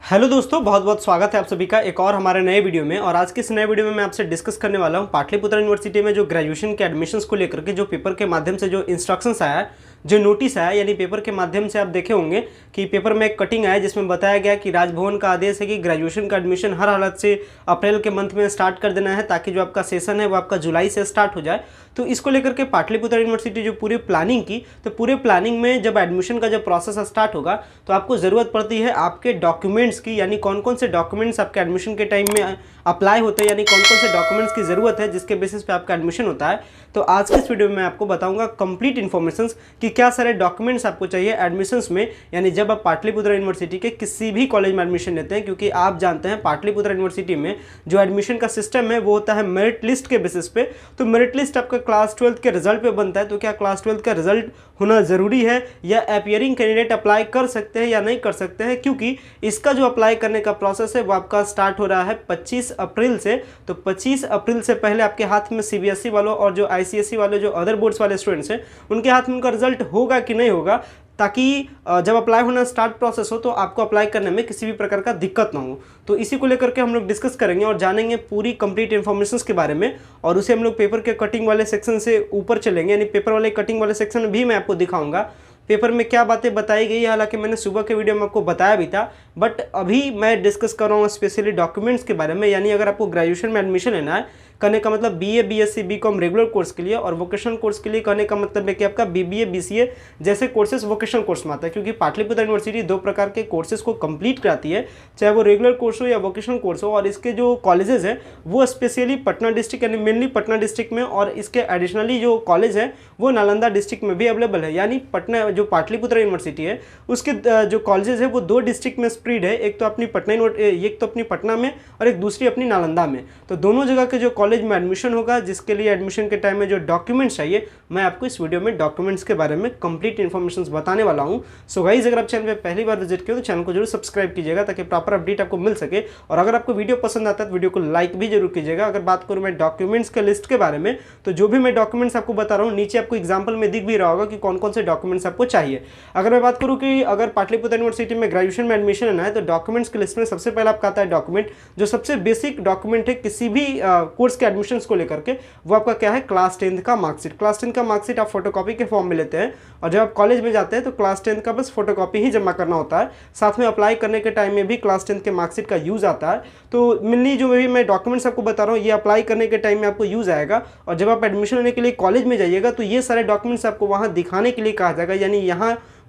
Hello दोस्तों, बहुत बहुत स्वागत है आप सभी का एक और हमारे नए वीडियो में। और आज के इस नए वीडियो में मैं आपसे डिस्कस करने वाला हूं पाटलिपुत्र यूनिवर्सिटी में जो ग्रेजुएशन के एडमिशन्स को लेकर के जो पेपर के माध्यम से जो इंस्ट्रक्शंस आया है, जो नोटिस आया, यानी पेपर के माध्यम से आप देखे होंगे कि पेपर में एक कटिंग आया जिसमें बताया गया कि राजभवन का आदेश है कि ग्रेजुएशन का एडमिशन हर हालत से अप्रैल के मंथ में स्टार्ट कर देना है ताकि जो आपका सेशन है वो आपका जुलाई से स्टार्ट हो जाए। तो इसको लेकर के पाटलिपुत्र यूनिवर्सिटी जो पूरी प्लानिंग की, तो पूरे प्लानिंग में जब एडमिशन का जब प्रोसेस स्टार्ट होगा तो आपको ज़रूरत पड़ती है आपके डॉक्यूमेंट्स की, यानी कौन कौन से डॉक्यूमेंट्स आपके एडमिशन के टाइम में अप्लाई होते हैं, यानी कौन कौन से डॉक्यूमेंट्स की ज़रूरत है जिसके बेसिस पे आपका एडमिशन होता है। तो आज के इस वीडियो में मैं आपको बताऊंगा कंप्लीट इन्फॉर्मेशन कि क्या सारे डॉक्यूमेंट्स आपको चाहिए एडमिशन्स में, यानी जब आप पाटलिपुत्र यूनिवर्सिटी के किसी भी कॉलेज में एडमिशन लेते हैं। क्योंकि आप जानते हैं पाटलिपुत्र यूनिवर्सिटी में जो एडमिशन का सिस्टम है वो होता है मेरिट लिस्ट के बेसिस पे। तो मेरिट लिस्ट आपका क्लास 12 के रिजल्ट पे बनता है। तो क्या क्लास 12 का रिजल्ट होना ज़रूरी है या अपीयरिंग कैंडिडेट अप्लाई कर सकते हैं या नहीं कर सकते हैं, क्योंकि इसका जो अप्लाई करने का प्रोसेस है वो आपका स्टार्ट हो रहा है 25 अप्रैल से। तो 25 अप्रैल से पहले आपके हाथ में सीबीएसई वालों और जो आईसीएसई वाले जो अदर बोर्ड्स वाले स्टूडेंट्स हैं उनके हाथ में उनका रिजल्ट होगा कि नहीं होगा, ताकि जब अप्लाई होना स्टार्ट प्रोसेस हो तो आपको अप्लाई करने में किसी भी प्रकार का दिक्कत ना हो। तो इसी को लेकर के हम लोग डिस्कस करेंगे और जानेंगे पूरी कंप्लीट इन्फॉर्मेशन के बारे में। और उसे हम लोग पेपर के कटिंग वाले सेक्शन से ऊपर चलेंगे, यानी पेपर वाले कटिंग वाले सेक्शन में भी मैं आपको दिखाऊंगा पेपर में क्या बातें बताई गई है। हालांकि मैंने सुबह के वीडियो में आपको बताया भी था, बट अभी मैं डिस्कस कर रहा हूँ स्पेशली डॉक्यूमेंट्स के बारे में। यानी अगर आपको ग्रेजुएशन में एडमिशन लेना है, करने का मतलब BA, BSc, BCom regular course के लिए, और वोकेशनल कोर्स के लिए कहने का मतलब है कि आपका बीबीए, बीसीए जैसे कोर्सेज वोकेशनल कोर्स में आता है। क्योंकि पाटलिपुत्र यूनिवर्सिटी दो प्रकार के कोर्सेज को कंप्लीट कराती है, चाहे वो रेगुलर कोर्स हो या वोकेशनल कोर्स हो। और इसके जो कॉलेजेस हैं वो स्पेशली पटना डिस्ट्रिक्ट, यानी मेनली पटना डिस्ट्रिक्ट में, और इसके एडिशनली जो कॉलेज है वो नालंदा डिस्ट्रिक्ट में भी अवेलेबल है। यानी पटना जो पाटलिपुत्र यूनिवर्सिटी है उसके जो कॉलेजेस है वो दो डिस्ट्रिक्ट में स्प्रेड है, एक तो अपनी पटना में और एक दूसरी अपनी नालंदा में। तो दोनों जगह के जो कॉलेज में एडमिशन होगा, जिसके लिए एडमिशन के टाइम में जो डॉक्यूमेंट्स चाहिए, मैं आपको इस वीडियो में डॉक्यूमेंट्स के बारे में कंप्लीट इन्फॉर्मेशन बताने वाला हूं। सो गाइस, अगर आप चैनल पे पहली बार विजिट किए तो चैनल को जरूर सब्सक्राइब कीजिएगा ताकि प्रॉपर अपडेट आपको मिल सके। और अगर आपको वीडियो पसंद आता है तो वीडियो को लाइक भी जरूर कीजिएगा। अगर बात करूं मैं डॉक्यूमेंट्स के लिस्ट के बारे में, तो जो भी मैं डॉक्यूमेंट्स आपको बता रहा हूँ नीचे आपको एग्जाम्पल में दिख भी रहा होगा कि कौन कौन से डॉक्यूमेंट्स आपको चाहिए। अगर मैं बात करूँ कि अगर पाटलिपुत्र यूनिवर्सिटी में ग्रेजुएशन में एडमिशन लेना है तो डॉक्यूमेंट्स की लिस्ट में सबसे पहले आपका आता है डॉक्यूमेंट, जो सबसे बेसिक डॉक्यूमेंट है किसी भी कोर्स के एडमिशन को लेकर के, वो आपका क्या है, क्लास 10 का मार्कशीट। क्लास 10 का मार्कशीट आप फोटोकॉपी के फॉर्म में लेते हैं, और जब आप कॉलेज में जाते हैं तो क्लास 10 का बस फोटोकॉपी ही जमा करना होता है। साथ में अप्लाई करने के टाइम में भी क्लास 10 के मार्कशीट का यूज आता है। तो मेनली जो भी मैं डॉक्यूमेंट्स आपको बता रहा हूँ ये अप्लाई करने के टाइम में आपको यूज आएगा। और जब आप एडमिशन लेने के लिए कॉलेज में जाइएगा तो ये सारे डॉक्यूमेंट्स आपको वहाँ दिखाने के लिए कहा जाएगा। यानी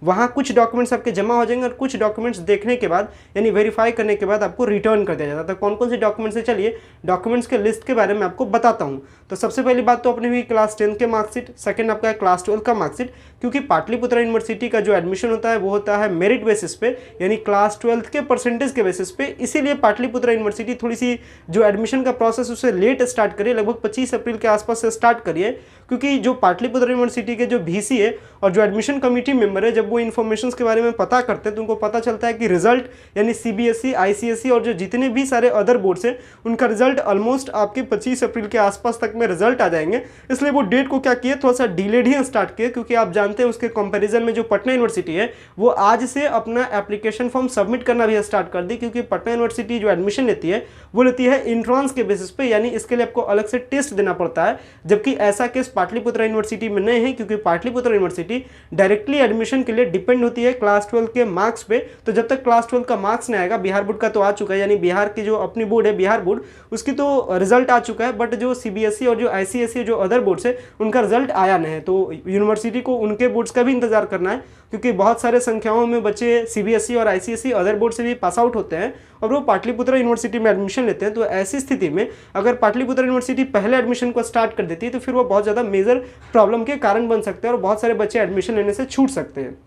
वहाँ कुछ डॉक्यूमेंट्स आपके जमा हो जाएंगे और कुछ डॉक्यूमेंट्स देखने के बाद, यानी वेरीफाई करने के बाद आपको रिटर्न कर दिया जाता है। तो कौन कौन से डॉक्यूमेंट्स है, चलिए डॉक्यूमेंट्स के लिस्ट के बारे में आपको बताता हूँ। तो सबसे पहली बात तो अपनी हुई क्लास 10 के मार्कशीट, सेकंड आपका है क्लास 12 का मार्कशीट। क्योंकि पाटलिपुत्र यूनिवर्सिटी का जो एडमिशन होता है वो होता है मेरिट बेसिस पे, यानी क्लास 12 के परसेंटेज के बेसिस पे। इसीलिए पाटलिपुत्र यूनिवर्सिटी थोड़ी सी जो एडमिशन का प्रोसेस उसे लेट स्टार्ट करिए, लगभग 25 अप्रैल के आसपास से स्टार्ट करिए। क्योंकि जो पाटलिपुत्र यूनिवर्सिटी के जो VC है और जो एडमिशन कमेटी मेंबर है, जब वो इन्फॉर्मेशन के बारे में पता करते हैं तो उनको पता चलता है कि रिजल्ट, यानी सीबीएसई, आईसीएसई और जो जितने भी सारे अदर बोर्ड्स हैं उनका रिजल्ट ऑलमोस्ट आपके 25 अप्रैल के आसपास तक में रिजल्ट आ जाएंगे। इसलिए वो डेट को क्या किए, थोड़ा सा डिलेड ही स्टार्ट किए। क्योंकि आप जानते हैं उसके कंपैरिजन में जो पटना यूनिवर्सिटी है वो आज से अपना एप्लीकेशन फॉर्म सबमिट करना भी स्टार्ट कर दी। क्योंकि पटना यूनिवर्सिटी जो एडमिशन लेती है वो लेती है इंट्रांस के बेसिस पे, यानी इसके लिए आपको अलग से टेस्ट देना पड़ता है। जबकि ऐसा केस पाटलिपुत्र यूनिवर्सिटी में नहीं है, क्योंकि पाटलिपुत्र यूनिवर्सिटी डायरेक्टली एडमिशन के लिए डिपेंड होती है क्लास 12 के मार्क्स पे। तो जब तक क्लास 12 का मार्क्स नहीं आएगा, बिहार बोर्ड का तो आ चुका है, यानी बिहार की जो अपनी बोर्ड है बिहार बोर्ड, उसकी तो रिजल्ट आ चुका है, बट जो सीबीएसई और जो आईसीएसई जो अदर बोर्ड्स है उनका रिजल्ट आया नहीं है। तो यूनिवर्सिटी को उनके बोर्ड्स का भी इंतजार करना है, क्योंकि बहुत सारे संख्याओं में बच्चे सीबीएसई और आईसीएसई अदर बोर्ड से भी पास आउट होते हैं और वो पाटलिपुत्र यूनिवर्सिटी में एडमिशन लेते हैं। तो ऐसी स्थिति में अगर पाटलिपुत्र यूनिवर्सिटी पहले एडमिशन को स्टार्ट कर देती है तो फिर वो बहुत ज़्यादा मेजर प्रॉब्लम के कारण बन सकते हैं और बहुत सारे बच्चे एडमिशन लेने से छूट सकते हैं।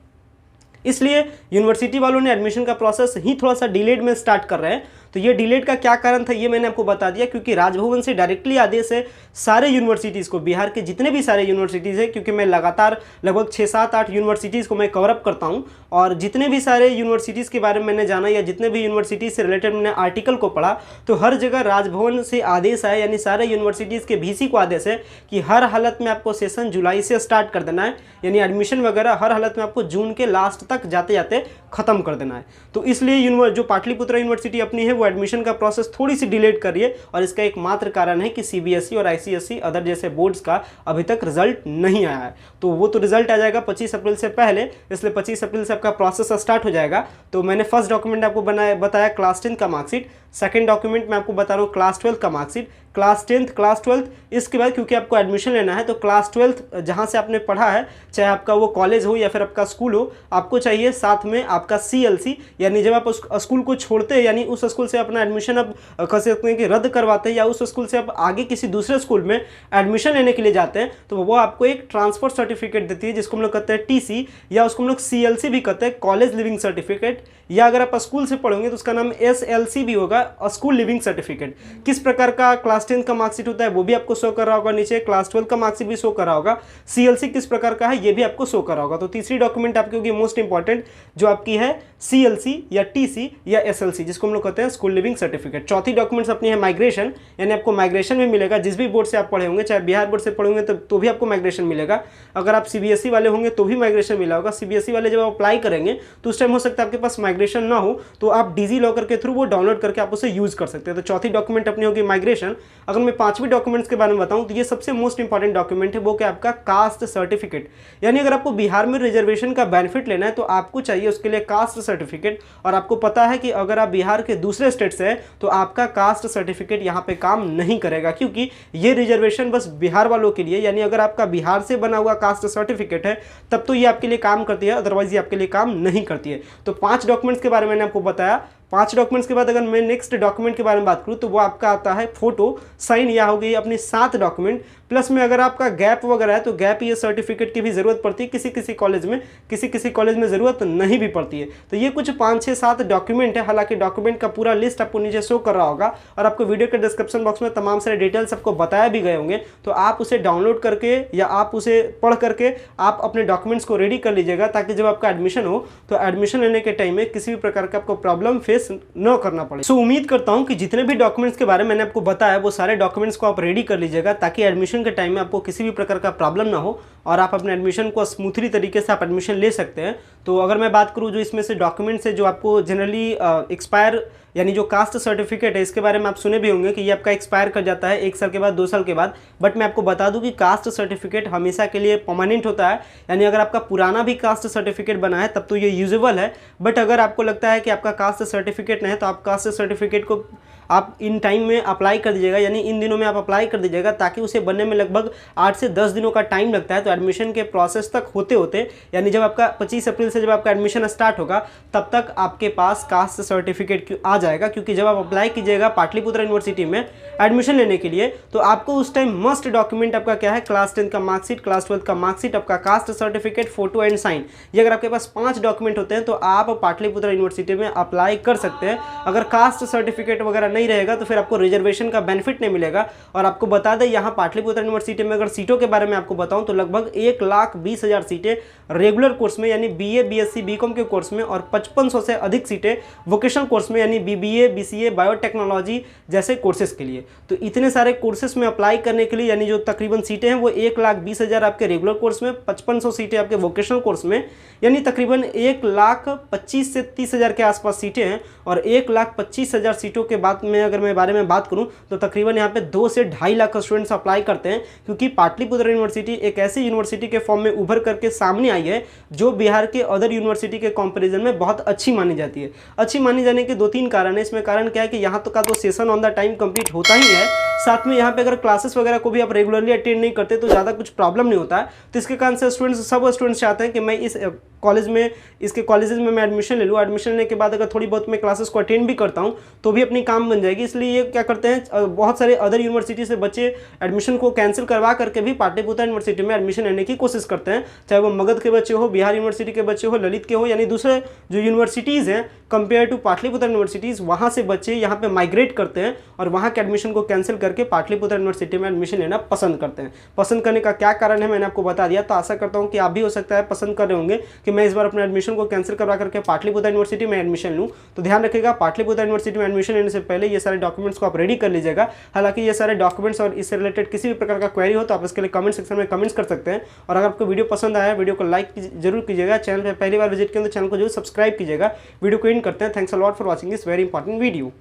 इसलिए यूनिवर्सिटी वालों ने एडमिशन का प्रोसेस ही थोड़ा सा डिलेड में स्टार्ट कर रहे हैं। तो ये डिलेट का क्या कारण था ये मैंने आपको बता दिया, क्योंकि राजभवन से डायरेक्टली आदेश है सारे यूनिवर्सिटीज़ को, बिहार के जितने भी सारे यूनिवर्सिटीज़ है, क्योंकि मैं लगातार लगभग 6, 7, 8 यूनिवर्सिटीज़ को मैं कवर अप करता हूँ, और जितने भी सारे यूनिवर्सिटीज़ के बारे में मैंने जाना या जितने भी यूनिवर्सिटीज़ से रिलेटेड मैंने आर्टिकल को पढ़ा, तो हर जगह राजभवन से आदेश आया, यानी सारे यूनिवर्सिटीज़ के वीसी को आदेश है कि हर हालत में आपको सेशन जुलाई से स्टार्ट कर देना है, यानी एडमिशन वगैरह हर हालत में आपको जून के लास्ट तक जाते जाते खत्म कर देना है। तो इसलिए जो पाटलिपुत्रा यूनिवर्सिटी अपनी है वो एडमिशन का प्रोसेस थोड़ी सी डिलेट कर रही है, और इसका एकमात्र कारण है कि सीबीएसई और आईसीएसई अदर जैसे बोर्ड्स का अभी तक रिजल्ट नहीं आया है। तो वो तो रिजल्ट आ जाएगा 25 अप्रैल से पहले, इसलिए 25 अप्रैल से आपका प्रोसेस स्टार्ट हो जाएगा। तो मैंने फर्स्ट डॉक्यूमेंट आपको बताया क्लास 10 का मार्कशीट, सेकंड डॉक्यूमेंट मैं आपको बता रहा हूँ क्लास 12 का marksheet, class 10th class 12th, इसके बाद क्योंकि आपको एडमिशन लेना है तो क्लास 12th जहाँ से आपने पढ़ा है, चाहे आपका वो कॉलेज हो या फिर आपका स्कूल हो, आपको चाहिए साथ में आपका CLC, यानी जब आप उस स्कूल को छोड़ते हैं, यानी उस स्कूल से अपना एडमिशन अब कह सकते हैं कि रद्द करवाते हैं, या उस स्कूल से आप आगे किसी दूसरे स्कूल में एडमिशन लेने के लिए जाते हैं, तो वो आपको एक ट्रांसफर सर्टिफिकेट देती है, जिसको हम लोग कहते हैं TC, या उसको हम लोग CLC भी कहते हैं, कॉलेज लिविंग सर्टिफिकेट, या अगर आप स्कूल से पढ़ोगे तो उसका नाम SLC भी होगा, स्कूल लिविंग सर्टिफिकेट। किस प्रकार का क्लास 10 का मार्कशीट होता है वो भी आपको शो कर रहा होगा नीचे, क्लास 12 का मार्कशीट भी शो कर रहा होगा, CLC किस प्रकार का है ये भी आपको शो कर रहा होगा। तो तीसरी डॉक्यूमेंट आपकी होगी मोस्ट इंपॉर्टेंट, जो आपकी है CLC या TC या SLC, जिसको हम लोग कहते हैं स्कूल लिविंग सर्टिफिकेट। चौथी डॉक्यूमेंट्स अपनी है माइग्रेशन, यानी आपको माइग्रेशन भी मिलेगा, जिस भी बोर्ड से आप पढ़े होंगे, चाहे बिहार बोर्ड से पढ़े होंगे तो भी आपको माइग्रेशन मिलेगा, अगर आप CBSE वाले होंगे तो भी माइग्रेशन मिला होगा। CBSE वाले जब अप्लाई करेंगे तो उस टाइम हो सकता है आपके पास माइग्रेशन ना हो, तो आप डिजीलॉकर के थ्रू वो डाउनलोड करके आप उसे यूज कर सकते हैं। तो चौथी डॉक्यूमेंट अपनी होगी माइग्रेशन। अगर मैं पांचवी डॉक्यूमेंट्स के बारे में बताऊं तो ये सबसे मोस्ट इंपॉर्टेंट डॉक्यूमेंट है, वो क्या आपका कास्ट सर्टिफिकेट, यानी अगर आपको बिहार में रिजर्वेशन का बेनिफिट लेना है तो आपको चाहिए उसके लिए कास्ट सर्टिफिकेट, और आपको पता है कि अगर आप बिहार के दूसरे स्टेट से हैं तो आपका कास्ट सर्टिफिकेट यहाँ पे काम नहीं करेगा, क्योंकि ये रिजर्वेशन बस बिहार वालों के लिए, यानी अगर आपका बिहार से बना हुआ कास्ट सर्टिफिकेट है तब तो ये आपके लिए काम करती है, अदरवाइज ये आपके लिए काम नहीं करती है। तो 5 डॉक्यूमेंट्स के बारे में मैंने आपको बताया। 5 डॉक्यूमेंट्स के बाद अगर मैं नेक्स्ट डॉक्यूमेंट के बारे में बात करूं तो वो आपका आता है फोटो, साइन, या हो गई अपनी 7 डॉक्यूमेंट, प्लस में अगर आपका गैप वगैरह है तो गैप ये सर्टिफिकेट की भी जरूरत पड़ती है, किसी कॉलेज में, किसी कॉलेज में जरूरत नहीं भी पड़ती है। तो ये कुछ 5, 6, 7 डॉक्यूमेंट है, हालांकि डॉक्यूमेंट का पूरा लिस्ट आपको नीचे शो कर रहा होगा, और आपको वीडियो के डिस्क्रिप्शन बॉक्स में तमाम सारे डिटेल्स आपको बताया भी गए होंगे, तो आप उसे डाउनलोड करके या आप उसे पढ़ करके आप अपने डॉक्यूमेंट्स को रेडी कर लीजिएगा, ताकि जब आपका एडमिशन हो तो एडमिशन लेने के टाइम में किसी भी प्रकार का आपको प्रॉब्लम फेस न करना पड़े। सो उम्मीद करता हूं कि जितने भी डॉक्यूमेंट्स के बारे में मैंने आपको बताया वो सारे डॉक्यूमेंट्स को आप रेडी कर लीजिएगा, ताकि एडमिशन के टाइम में आपको किसी भी प्रकार का प्रॉब्लम ना हो और आप अपने एडमिशन को स्मूथली तरीके से आप एडमिशन ले सकते हैं। तो अगर मैं बात करूं जो इसमें से डॉक्यूमेंट्स है जो आपको जनरली एक्सपायर, यानी जो कास्ट सर्टिफिकेट है, इसके बारे में आप सुने भी होंगे कि ये आपका एक्सपायर कर जाता है 1 साल के बाद, 2 साल के बाद, बट मैं आपको बता दूं कि कास्ट सर्टिफिकेट हमेशा के लिए परमानेंट होता है, यानी अगर आपका पुराना भी कास्ट सर्टिफिकेट बना है तब तो ये यूजेबल है, बट अगर आपको लगता है कि आपका कास्ट सर्टिफिकेट नहीं है तो आप कास्ट सर्टिफिकेट को आप इन टाइम में अप्लाई कर दीजिएगा, यानी इन दिनों में आप अप्लाई कर दीजिएगा, ताकि उसे बनने में लगभग 8 से 10 दिनों का टाइम लगता है। तो एडमिशन के प्रोसेस तक होते होते, यानी जब आपका 25 अप्रैल से जब आपका एडमिशन स्टार्ट होगा तब तक आपके पास कास्ट सर्टिफिकेट आ जाएगा, क्योंकि जब आप अप्लाई कीजिएगा पाटलिपुत्रा यूनिवर्सिटी में एडमिशन लेने के लिए तो आपको उस टाइम मस्ट डॉक्यूमेंट आपका क्या है, क्लास 10 का मार्कशीट, क्लास 12 का मार्कशीट, आपका caste certificate, photo and sign. ये अगर आपके पास 5 डॉक्यूमेंट होते हैं तो आप पाटलिपुत्रा यूनिवर्सिटी में अप्लाई कर सकते हैं। अगर कास्ट सर्टिफिकेट वगैरह नहीं रहेगा तो फिर आपको रिजर्वेशन का बेनिफिट नहीं मिलेगा। और आपको बता दें यहाँ पाटलिपुत्रा यूनिवर्सिटी में अगर सीटों के बारे में आपको बताऊं तो लगभग 1,20,000 सीटें रेगुलर कोर्स में, यानी BA, BSc, BCom के कोर्स में, और 5500 से अधिक सीटें वोकेशनल कोर्स में, यानी BBA, BCA, बायोटेक्नोलॉजी जैसे कोर्सेज के लिए। तो इतने सारे कोर्सेज में अप्लाई करने के लिए, यानी जो तकरीबन सीटें हैं वो 1,20,000 आपके रेगुलर कोर्स में, 5500 सीटें आपके वोकेशनल कोर्स में, यानी तकरीबन 1,25,000 से 30,000 के आसपास सीटें हैं। और 1,25,000 सीटों के बाद में अगर मैं बारे में बात करूं तो तकरीबन यहाँ पे 2 से 2.5 लाख स्टूडेंट्स अप्लाई करते हैं, क्योंकि पाटलिपुत्रा यूनिवर्सिटी एक ऐसी यूनिवर्सिटी के फॉर्म में उभर करके सामने आई है जो बिहार के अदर यूनिवर्सिटी के कंपैरिजन में बहुत अच्छी मानी जाती है। अच्छी मानी जाने के 2-3 कारण है। इसमें कारण क्या है कि यहाँ तो का तो session on the time complete होता ही है, साथ में यहाँ पे अगर क्लासेस वगैरह को भी आप रेगुलरली अटेंड नहीं करते तो ज़्यादा कुछ प्रॉब्लम नहीं होता है। तो इसके कारण से सब स्टूडेंट्स चाहते हैं कि मैं इस कॉलेज में, इसके कॉलेजेस में मैं एडमिशन ले लूँ। एडमिशन लेने के बाद अगर थोड़ी बहुत मैं क्लासेस को अटेंड भी करता हूँ तो भी अपनी काम बन जाएगी। इसलिए ये क्या करते हैं, बहुत सारे अदर यूनिवर्सिटी से बच्चे एडमिशन को कैंसिल करवा करके भी पाटलिपुत्र यूनिवर्सिटी में एडमिशन लेने की कोशिश करते हैं, चाहे वो मगध के बच्चे हो, बिहार यूनिवर्सिटी के बच्चे हो, ललित के हो, यानी दूसरे जो यूनिवर्सिटीज़ हैं कंपेयर टू पाटलिपुत्र यूनिवर्सिटीज़, वहाँ से बच्चे यहाँ पे माइग्रेट करते हैं और वहाँ के एडमिशन को कैंसिल करके पाटलिपुत्र यूनिवर्सिटी में एडमिशन लेना पसंद करते हैं। पसंद करने का क्या कारण है मैंने आपको बता दिया, तो आशा करता हूँ कि आप भी हो सकता है पसंद कर रहे होंगे कि मैं इस बार अपने एडमिशन को कैंसिल करवा करके पाटलिपुत्र यूनिवर्सिटी में एडमिशन लूँ। तो ध्यान रखिएगा, पाटलिपुत्र यूनिवर्सिटी में एडमिशन लेने से पहले ये सारे डॉक्यूमेंट्स को आप रेडी कर लीजिएगा। हालांकि ये सारे डॉक्यूमेंट्स और इससे रिलेटेड किसी भी प्रकार का क्वेरी हो तो आप इसके लिए कमेंट सेक्शन में कमेंट्स कर सकते हैं। और अगर आपको वीडियो पसंद आया, वीडियो को लाइक जरूर कीजिएगा, चैनल पर पहली बार विजिट करें तो चैनल को जरूर सब्सक्राइब कीजिएगा। वीडियो को एंड करते हैं। Thanks a lot for watching this very important video.